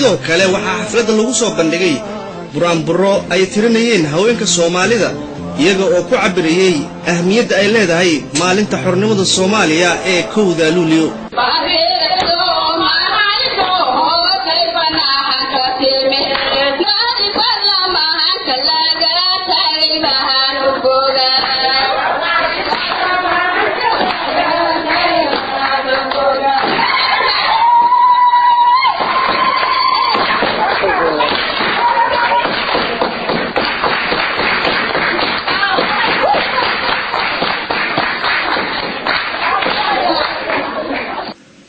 sidoo kale waxaa xafladda lagu soo bandhigay buraanburo ay tirinayeen haweenka Soomaalida iyaga oo ku cabirayay ahmiyadda ay leedahay maalinta xornimada Soomaaliya ee 1 Luulyo.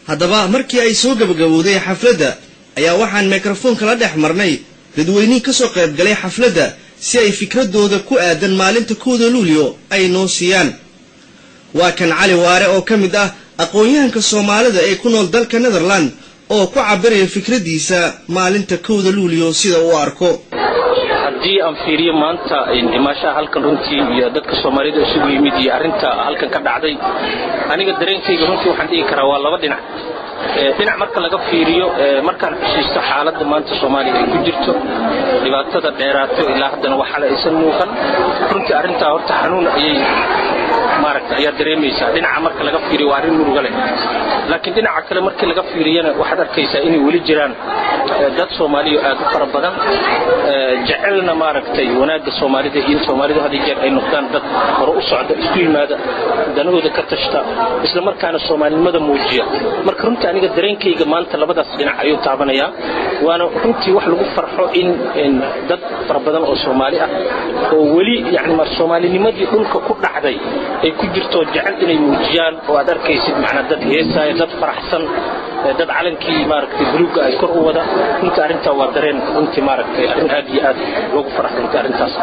haddaba markii ay soo gabagabowday xafladda ayaa waxaan mikrofoonka la dhex marnay dadweynaha ka soo qayb galay xafladda si ay fikradooda ku aadan maalinta 1 Luulyo ay noo siiyaan. waa kan Cali Waare oo kamid ah aqoonyahanka Soomaalida ee ku nool dalka Netherland oo ku cabiraya fikradiisa maalinta 1 Luulyo sida uu arko. haddii aan fiiriyo maanta dhimashaha halkan runtii iyo dadka Soomaalida isugu yimid iyo arinta halkan ka dhacday aniga dareenkayga runtii waxaan dhihi karaa waa laba dhinac. dhinac marka laga fiiriyo markaan xusuusto xaaladda maanta Soomaaliya ay ku jirto dhibaatada dheeraato ilaa haddana waxa la aysan muuqan runtii arinta horta xanuun ayay ayaa dareemaysaa. dhinaca marka laga fiiriyo waa arin murugo leh, laakiin dhinaca kale marka laga fiiriyana waxaad arkaysaa inay weli jiraan dad Soomaaliya aad u fara badan jecelna wanaagga Soomaalida iyo Soomaalida hadii jeer ay noqdaan dad hore u socda isku yimaada danahooda ka tashta isla markaana Soomaalinimada muujiya. marka runtii aniga dareenkayga maanta labadaas dhinac ayuu taabanaya, waana runtii wax lagu farxo in dad fara badan oo Soomaali ah oo weli Soomaalinimadii dhulka ku dhacday ay ku jirto jecel inay muujiyaan oo aad arkaysid dad heesaya dad faraxsan dad calankii buluuga ay kor u wada. runtii arinta waa dareen runtii arin aad iyo aad loogu farxo arintaas.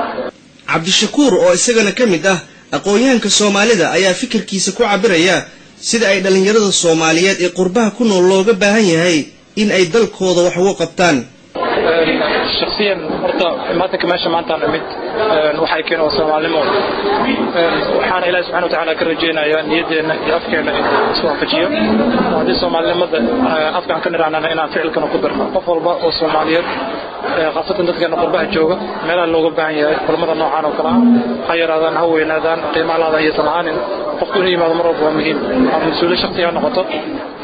Cabdishakuur oo isagana kamid ah aqoonyahanka Soomaalida ayaa fikirkiisa ku cabiraya sida ay dhalinyarada Soomaaliyeed ee qurbaha ku nool looga baahan yahay in ay dalkooda wax uga qabtaan. شخصيا horta maanta kamaasha maanta mid waxay keenay Soomaalimo waxaan Ilaahay subhanahu wa ta'ala ka rajeenayaa niyadeena iyo afkeena inuu soo waafajiyo hadii Soomaalinimada afkaan ka niraanana inaan ficilkan ku darno qof walba oo Soomaaliyeed khaasatan dadka qurbaha jooga meelaha looga baahan yahay kulmada noocan oo kala ha yaraadaan ha weynaadaan qiimaha iyo samaanin qofku inuu yimaado mar walba waa muhiim. mas'uuliyad shakhsi ah noqoto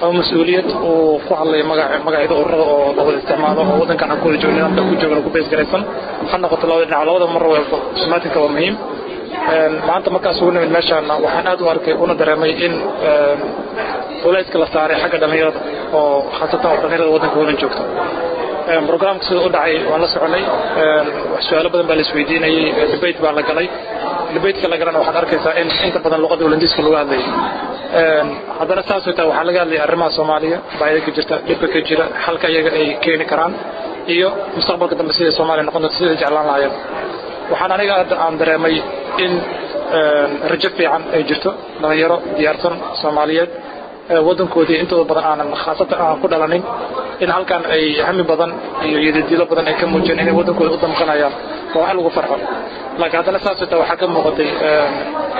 oo mas'uuliyad oo ku hadlay magaceeda ururada oo loo isticmaalo oo wadankan ku joogna ku joogna ku bees garaysan ha noqoto labada mar walba maatinka waa muhiim. maanta markaas ugu nimid meeshaan waxaan aad u arkay una dareemay in culayska la saaray xagga dhalinyarada oo khaasatan dhalinyarada wadanka wada joogta. برنامج سيد أودعي وأنا سعنى سؤال بدن بالسويديني دبيت بالغلي دبيت كلا جرنا وحنا ركزا إن أنت بدن اللغة والإنجليزية كل هذا هذا أساس وتا وحنا قال لي الرمى الصومالية بعدك جرت دبك جرا حلقة يجي كين كران إيوه مستقبل كده مسير الصومالي نقدر نسير جعلان العيال وحنا نيجا عن درامي إن رجب عن جرتو نغيره ديارتن صوماليات waddankoodii intooda badan aanan khaasatan aan ku dhalanin in halkan ay hami badan iyo yididilo badan ay ka muujiyeen inay waddankooda u damqanayaan oo wax lagu farxo. laakiin haddana saas waxaa ka muuqatay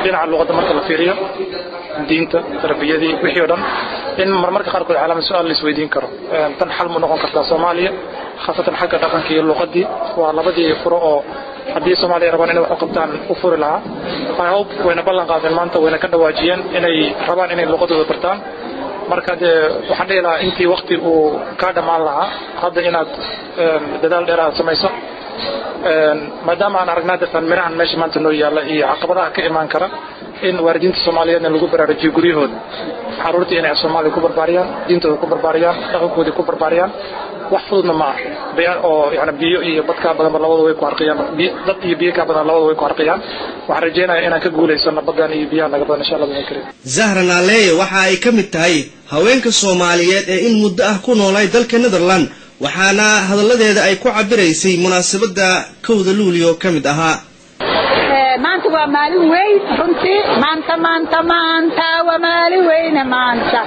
dhinaca luqadda marka la fiiriyo diinta tarbiyadii wixii oo dhan in marmarka qaarkood calaamad su'aal la isweydiin karo tan xal mu noqon kartaa Soomaaliya khaasatan xagga dhaqanka iyo luqadii waa labadii furo oo haddii Soomaaliya rabaan inay wax u qabtaan u furi lahaa. I hope wayna ballan qaadeen maanta wayna ka dhawaajiyeen inay rabaan inay luqadooda bartaan. marka waxaan leeyahay intii waqti uu ka dhamaan lahaa hadda inaad dadaal dheeraad samayso maadaama aan aragnaa dadkan mirahan meesha maanta noo yaala iyo caqabadaha ka imaan kara in waalidiinta Soomaaliyeed lagu baraarujiyo guryahooda carruurta inay Soomaali ku barbaariyaan diintooda ku barbaariyaan dhaqankooda ku barbaariyaan wax fududna ma aha oo biyo iyo badka badan labadaba way ku harqiyaan dad iyo biyo ka badan labadaba way ku harqiyaan waxaan rajeynayaa inaan ka guuleysano badan iyo biyaha naga badan insha Allah baan Zahra Naaley waxa ay ka mid tahay haweenka Soomaaliyeed ee in muddo ah ku noolay dalka Netherland waxaana hadaladeeda ay ku cabiraysay munaasabada 1 Luulyo kamid ahaa maanta waa maalin weyn runtii maanta waa maalin weyn maanta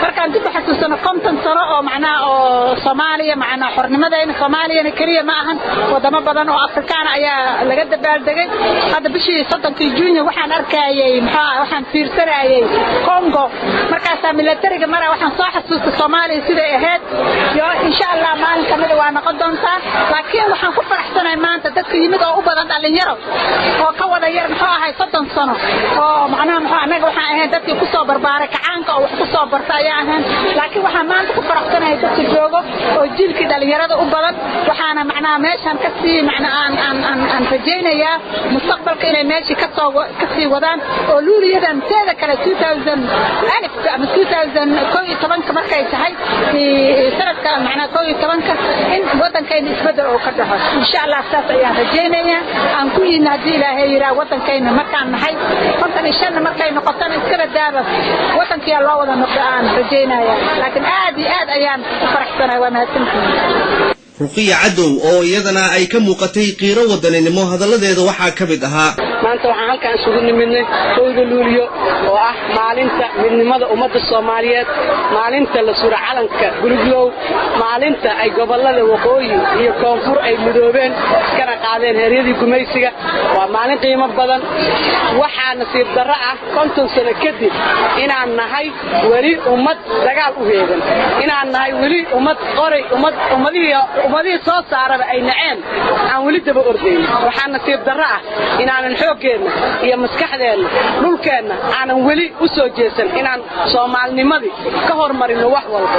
markaan dib u xasuusano 50 sano oo macnaa oo Soomaaliya macnaa xornimadeena Soomaaliya kaliya ma ahan wadamo badan oo Afrikaan ayaa laga dabaaldegay hadda bishii 3 Juun waxaan arkayay waxaan fiirsanayay Congo markaas militariga mara waxaan soo xasuustay Soomaaliya sida ahayd iyo insha Allah maalin kamid waa noqon doontaa laakiin waxaan ku faraxsanahay maanta dadka yimid oo u badan dhalinyaro oo ka wada yar ahay 30 sano oo macnaha anaga waxaan ahayn dadkii ku soo barbaaray kacaanka oo wax ku soo bartay ahaan laakiin waxaan maanta ku faraxsanahay dadka joogo oo jiilkii dhalinyarada u badan waxaana macnaha meeshan ka sii macnaha aan rajaynayaa mustaqbalka inay meeshii ka sii wadaan oo luuliyadan teeda kale 2011 markay tahay sanadka macnaha 2011 in wadankeena isbedel oo ka dhaco insha Allah saas ayaan rajaynayaa aan ku yinaadii ilaahay yiraahdo wadankeena markaan nahay 55 markay noqotaan iska daaba wadankii loo wada noqdaan rajaynayaa laakiin aad ayaan u faraxsanahay waa mahadsantahay ruqiya cadow oo iyadana ay ka muuqatay qiiro wadaninimo hadaladeeda waxaa ka mid ahaa maanta waxaan halkaan isugu nimidnay howda luuliyo oo ah maalinta midnimada ummadda Soomaaliyeed maalinta la sura calanka gulubyow maalinta ay gobolada waqooyi iyo koonfur ay midoobeen kana qaadeen heeryadii gumaysiga waa maalin qiimo badan waxaa nasiib darro ah 50 sano kadib inaan nahay wali ummad dagaal u heegan inaan nahay wali ummad qoray ummadii soo saaraba ay naceen aan wali daba ordayn waxaa nasiib darro ah inaan xooggeena iyo maskaxdeena dhulkeena aanan wali u soo jeesan inaan Soomaalnimadii ka hormarino wax walba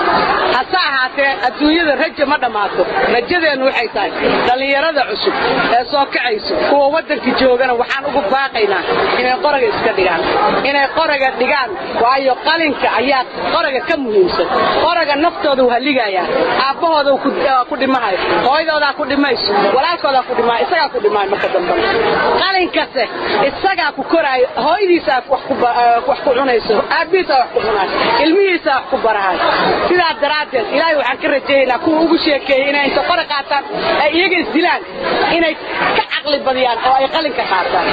hasa ahaatee adduunyada rajo ma dhamaato rajadeenu waxay tahay dhalinyarada cusub ee soo kacayso kuwa wadanka joogana waxaan ugu baaqaynaa inay qoraga iska dhigaan waayo qalinka ayaa qoraga ka muhiimsan qoraga naftooda waa ligaya aabahooda ku dhimahay hooyadooda ku dhimayso walaalkooda ku dhimaa isaga ku dhimaa marka dambe qalinkaas isaga ku koray hooyadiisa wax ku cunayso aabiisa wax ku cunay ilmihiisa wax ku barahay sida daraadeed ilaahay waxaan ka rajeeynaa kuwa ugu sheekeeyay inay inta qora qaataan ay iyaga isdilaan inay ka aqli badiyaan oo ay qalinka qaataan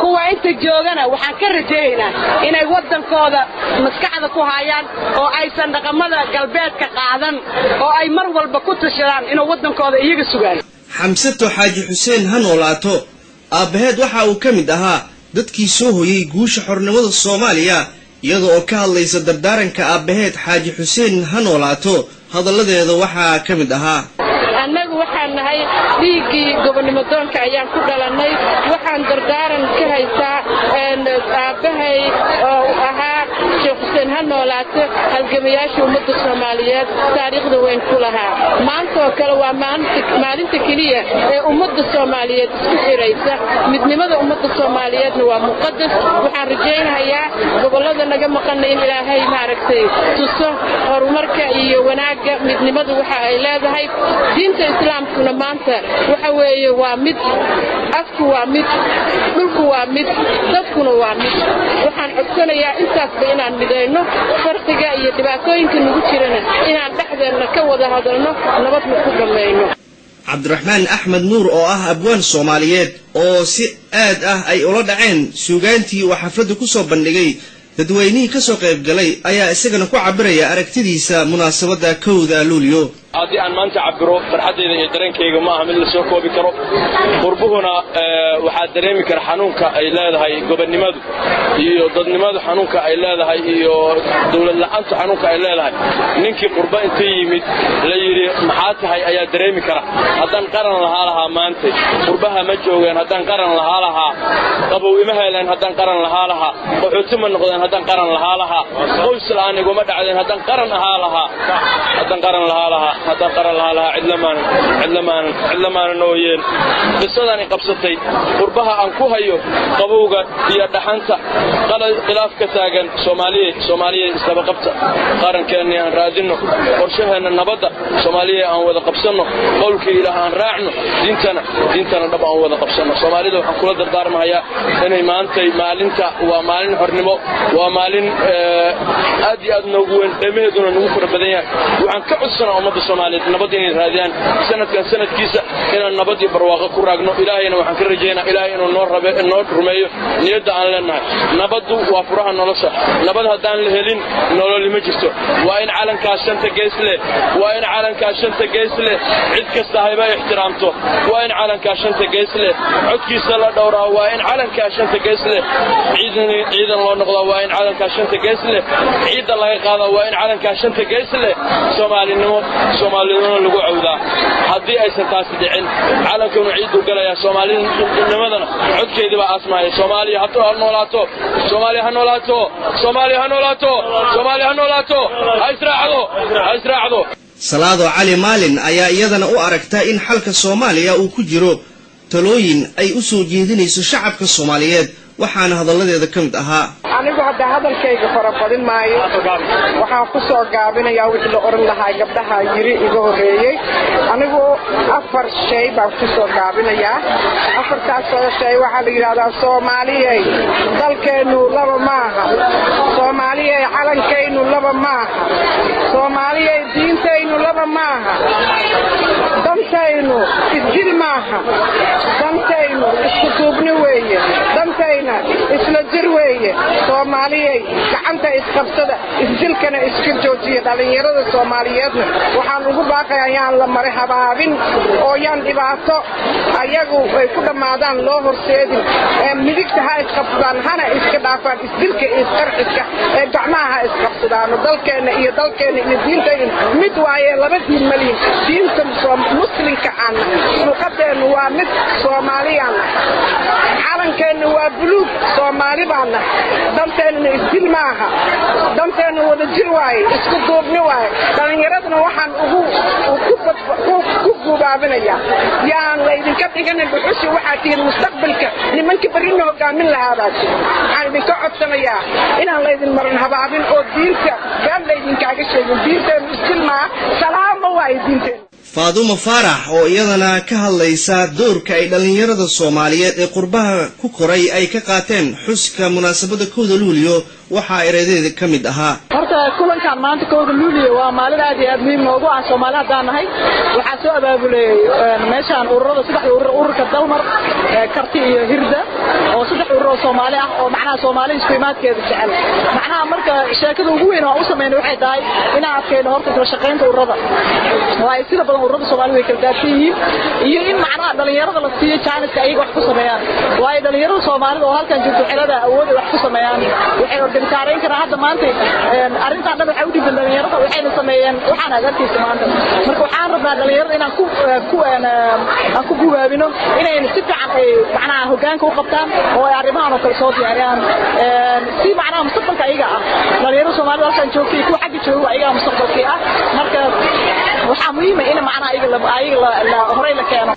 kuwa inta joogana waxaan ka rajeeynaa inay wadankooda maskaxda ku hayaan oo aysan dhaqamada galbeedka qaadan oo ay mar walba ku tashadaan inuu wadankooda iyaga sugaan xamsato xaaji xuseen hanoolaato aabaheed waxa uu ka mid ahaa dadkii soo hoyay guusha xornimada Soomaaliya iyadoo oo ka hadlaysa dardaaranka aabaheed xaaji xuseen hanoolaato hadaladeeda waxaa ka mid ahaa annagu waxaan nahay dhiigii gobonimo doonka ayaan ku dhalanay waxaan dardaaran ka haysaa aabahay oo ahaa Sheekh Xuseen Hanoolaato halgamayaasha ummadda Soomaaliyeed taariikhda weyn ku lahaa maanta oo kale waa maalinta kaliya ee ummadda Soomaaliyeed isku xiraysa midnimada ummadda Soomaaliyeedna waa muqaddas waxaan rajaynayaa gobolada naga maqan in Ilaahay maaragtay tuso horumarka iyo wanaaga midnimadu waxa ay leedahay diinta islaamkuna maanta waxa weeye waa mid afku waa mid dhulku waa mid dadkuna waa mid waxaan codsanayaa intaasba inaan midayno farqiga iyo dhibaatooyinka nagu jirana inaan dhexdeena ka wada hadalno nabadna ku dhameeyno Cabdiraxmaan Axmed Nuur oo ah abwaan Soomaaliyeed oo si aad ah ay ula dhaceen suugaantii oo xafladda ku soo bandhigay dadweynihii ka soo qayb galay ayaa isagana ku cabiraya aragtidiisa munaasabada kowda luuliyo haddii aan maanta cabiro farxadeyda iyo dareenkayga ma aha mid la soo koobi karo qurbuhuna waxaa dareemi kara xanuunka ay leedahay gobonnimadu iyo dadnimadu xanuunka ay leedahay iyo dawlad la'aanta xanuunka ay leedahay ninkii qurba inta yimid la yiri maxaa tahay ayaa dareemi kara haddaan qaran lahaa maanta qurbaha ma joogeen haddaan qaran lahaa qabow ima heleen haddaan qaran lahaa qaxootimo noqdeen haddaan qaran lahaa qoys la'aan iguma dhacdeen haddaan qaran lahaa haddaan qaran lahaa haddaan qaran lahaa cidlamaan nooyeen qisadani qabsatay qurbaha aan ku hayo qabowga iyo dhaxanta khilaaf ka taagan Soomaaliya isdaba qabta qarankeena aan raadino qorshaheena nabadda Soomaaliya aan wada qabsano qowlkii Ilaahay aan raacno diintana dhab aan wada qabsano Soomaalida waxaan kula dardaarmayaa inay maantay maalinta waa maalin xornimo waa maalin aad iyo aad noogu weyn qiimaheeduna nagu fara badan yahay waxaan ka codsanaa ummadda Soomaaliyeed nabad inay raadiyaan sanadkan sanadkiisa inaan nabad iyo barwaaqo ku raagno ilaahayna waxaan ka rajaynayaa ilaahay inuu noo rumeeyo niyada aan leenahay nabadu waa furaha nolosha nabad hadaan la helin nolol ma jirto waa in calanka shanta gees leh waa in calanka shanta gees leh cid kasta hayba ixtiraamto waa in calanka shanta gees leh codkiisa la dhowraa waa in calanka shanta gees leh ciidan loo noqdo waa in calanka shanta gees leh ciidan laga qaado waa in calanka shanta gees leh Soomaaliduna lagu cawdaa hadii aysan taas dhicin calankanu ciidu galaya Soomaalinimadana codkeedii baa asmaaya Soomaaliya ha noolaato Soomaaliya ha noolaato Soomaaliya ha noolaato Soomaaliya ha noolaato ha israacdo Salaado Cali Maalin ayaa iyadana u aragta in xalka Soomaaliya uu ku jiro talooyin ay u soo jeedinayso shacabka Soomaaliyeed waxaana hadaladeeda kamid ahaa anigu hadda hadalkayga farabadin maayo waxaan ku soo gaabinayaa wixii la oran lahaa gabdhaha yiri iga horeeyay anigu afar shay baan ku soo gaabinayaa afartaas shay waxa la yiraahdaa Soomaaliyeey dalkeenu laba maaha Soomaaliyeey calankeenu laba maaha Soomaaliyeey diinteenu laba maaha dantaynu isdil maaha dantaynu isku duubni weeye dantayna isla jir weeye Soomaaliyeey gacanta isqabsada isdilkana iska joojiya dhalinyarada Soomaaliyeedna waxaan ugu baaqayaa la maray habaabin oo yaan dhibaato ayagu ay ku dhamaadaan loo horseedin midigta ha isqabsadaan hana iska dhaafaan isdilka isqarxiska ee gacmaha isqabsadaan dalkeena iyo diinteena mid waaye laba diin maliin diinta muslimka aan luqadeenu waa mid Soomaaliyaan calankeenu waa buluug Soomaali baana danteena isdil maaha danteena wada jir waaye isku duubni waaye dhalinyaraduna waxaan ugu gubaabinaya yaan la idinka dhiganin buxushi waxa tiin mustaqbalka nimanka barino hogaamin lahaadaad waxaan idinka codsanayaa inaan la idin marin habaabin oo diinta gaan la idinkaaga sheegin diinteenu isdil maaha salaamo waaye diinteena Faadumo Faarax oo iyadana ka hadlaysa doorka ay dhalinyarada Soomaaliyeed ee qurbaha ku koray ay ka qaateen xuska munaasabada 1 Luulyo waxa eredeeda kamid ahaa horta kulankan maanta 1 Luulyo waa maalin aad iyo aad muhiim noogu ah Soomaaliya daanahay waxa soo abaabulay meeshan ururada saddex ururka Dalmar Karti iyo Hirda oo saddex urur Soomaali ah oo macnaha Soomaali isku imaadkeeda jecel macnaha marka sheekada ugu weyn oo u sameeyay waxay tahay in aadkeena horta kala shaqeynta ururada waa sida badan ururada Soomaali way kala daadsiin iyo in macnaha dhalinyarada la siiyo chance ay wax ku sameeyaan waa dhalinyarada Soomaalida oo halkan joogto xilada awood wax ku sameeyaan waxay taariin kara hadda maanta arinta dhan waxa u dhibin dhalinyarada waxay sameeyeen waxaan agarkiisa maanta marka waxaan rabnaa dhalinyarada inaan ku guwaabino inay si fiican ay macnaha hoggaanka u qabtaan oo ay arrimahan oo kala soo diyaariyaan si macnaha mustaqbalka ayaga ah dhalinyarada Soomaaliya halkan joogtay ku xagga jooga ayaga mustaqbalka ah marka waxa muhiim ah in macnaha ayaga la horay la keeno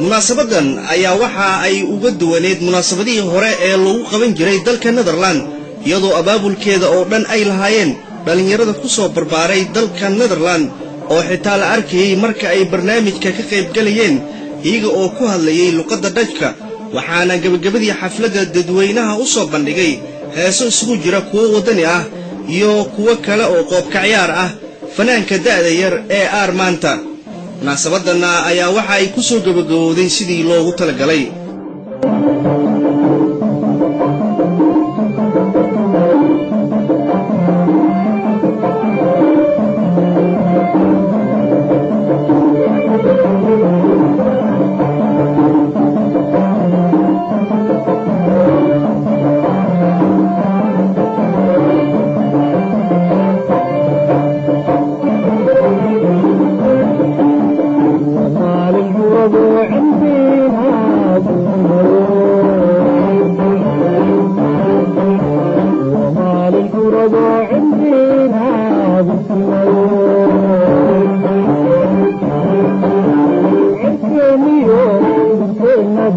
munaasabadan ayaa waxa ay uga duwaneed munaasabadii hore ee lagu qaban jiray dalka Netherland iyadoo abaabulkeeda oo dhan ay lahaayeen dhalinyarada ku soo barbaaray dalka Netherland oo xitaa la arkayay marka ay barnaamijka ka qayb galayeen iyaga oo ku hadlayay luqadda Dutch-ka waxaana gabagabadii xafladda dadweynaha u soo bandhigay heeso isugu jira kuwa wadani ah iyo kuwa kale oo qoobka ciyaar ah fanaanka da'da yar ee Armaanta munaasabadana ayaa waxa ay ku soo gabagabowday sidii loogu talagalay عندنا عرفني يوم كنا